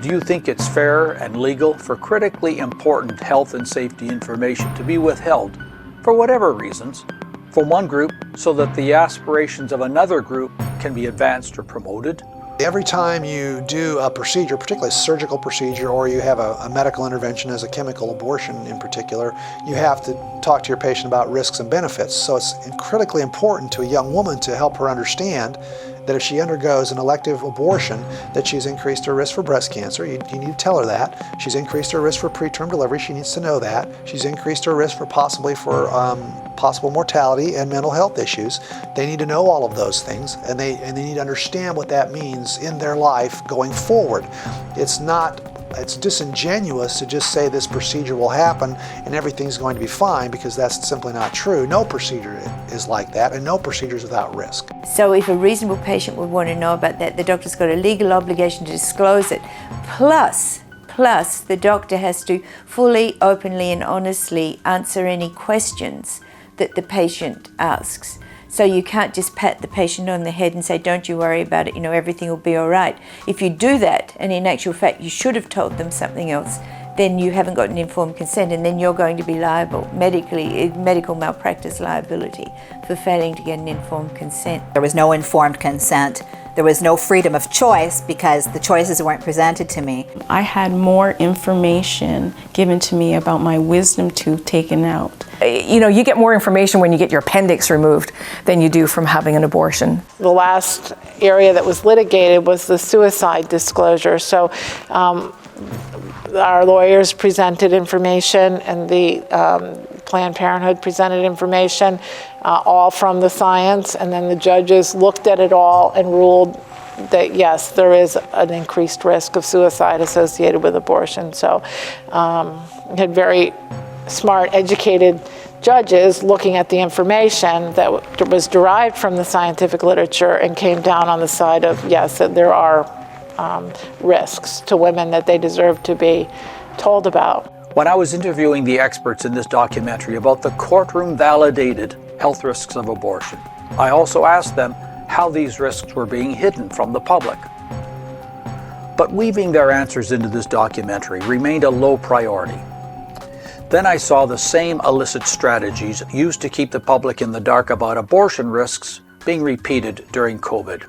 Do you think it's fair and legal for critically important health and safety information to be withheld, for whatever reasons, from one group so that the aspirations of another group can be advanced or promoted? Every time you do a procedure, particularly a surgical procedure, or you have a medical intervention as a chemical abortion in particular, you have to talk to your patient about risks and benefits. So it's critically important to a young woman to help her understand that if she undergoes an elective abortion, that she's increased her risk for breast cancer. You need to tell her that. She's increased her risk for preterm delivery. She needs to know that. She's increased her risk for possible mortality and mental health issues. They need to know all of those things, and they need to understand what that means in their life going forward. It's disingenuous to just say this procedure will happen and everything's going to be fine, because that's simply not true. No procedure is like that, and no procedure is without risk. So if a reasonable patient would want to know about that, the doctor's got a legal obligation to disclose it. Plus, the doctor has to fully, openly and honestly answer any questions that the patient asks. So you can't just pat the patient on the head and say, don't you worry about it, everything will be all right. If you do that, and in actual fact you should have told them something else, then you haven't got an informed consent, and then you're going to be liable, medical malpractice liability, for failing to get an informed consent. There was no informed consent. There was no freedom of choice because the choices weren't presented to me. I had more information given to me about my wisdom tooth taken out. You get more information when you get your appendix removed than you do from having an abortion. The last area that was litigated was the suicide disclosure. So our lawyers presented information, and the Planned Parenthood presented information, all from the science, and then the judges looked at it all and ruled that yes, there is an increased risk of suicide associated with abortion. So we had very smart, educated judges looking at the information that was derived from the scientific literature and came down on the side of yes, that there are risks to women that they deserve to be told about. When I was interviewing the experts in this documentary about the courtroom-validated health risks of abortion, I also asked them how these risks were being hidden from the public. But weaving their answers into this documentary remained a low priority. Then I saw the same illicit strategies used to keep the public in the dark about abortion risks being repeated during COVID.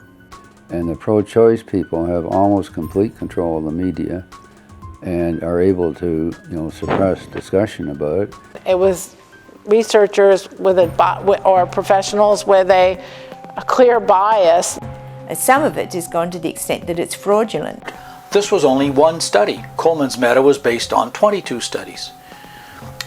And the pro-choice people have almost complete control of the media and are able to, suppress discussion about it. It was researchers or professionals with a clear bias. Some of it has gone to the extent that it's fraudulent. This was only one study. Coleman's meta was based on 22 studies.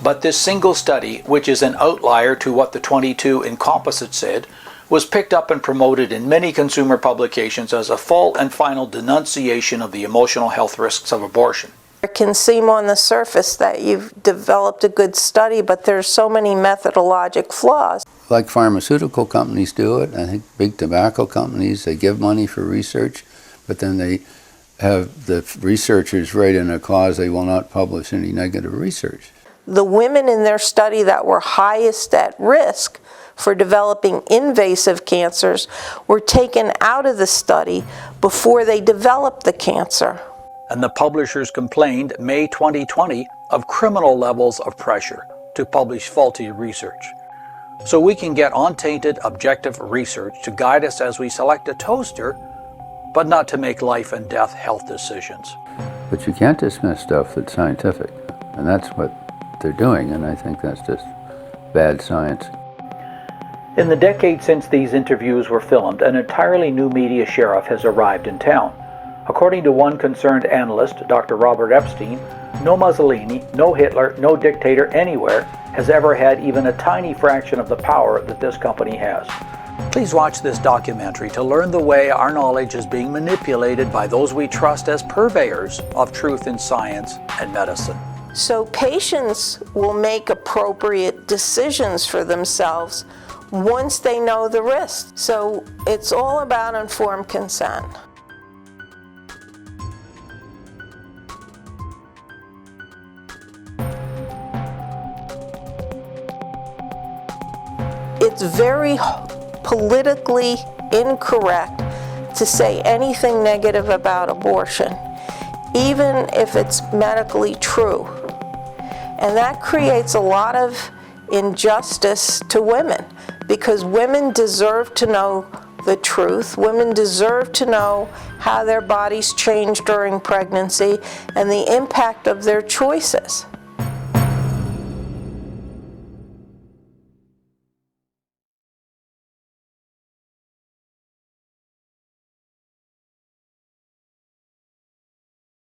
But this single study, which is an outlier to what the 22 in composite said, was picked up and promoted in many consumer publications as a full and final denunciation of the emotional health risks of abortion. It can seem on the surface that you've developed a good study, but there's so many methodologic flaws. Like pharmaceutical companies do it, I think big tobacco companies, they give money for research, but then they have the researchers write in a clause they will not publish any negative research. The women in their study that were highest at risk for developing invasive cancers were taken out of the study before they developed the cancer. And the publishers complained, May 2020, of criminal levels of pressure to publish faulty research. So we can get untainted, objective research to guide us as we select a toaster, but not to make life and death health decisions. But you can't dismiss stuff that's scientific, and that's what they're doing, and I think that's just bad science. In the decade since these interviews were filmed, an entirely new media sheriff has arrived in town. According to one concerned analyst, Dr. Robert Epstein, no Mussolini, no Hitler, no dictator anywhere has ever had even a tiny fraction of the power that this company has. Please watch this documentary to learn the way our knowledge is being manipulated by those we trust as purveyors of truth in science and medicine. So patients will make appropriate decisions for themselves once they know the risks. So it's all about informed consent. It's very politically incorrect to say anything negative about abortion. even if it's medically true. And that creates a lot of injustice to women, because women deserve to know the truth. Women deserve to know how their bodies change during pregnancy and the impact of their choices.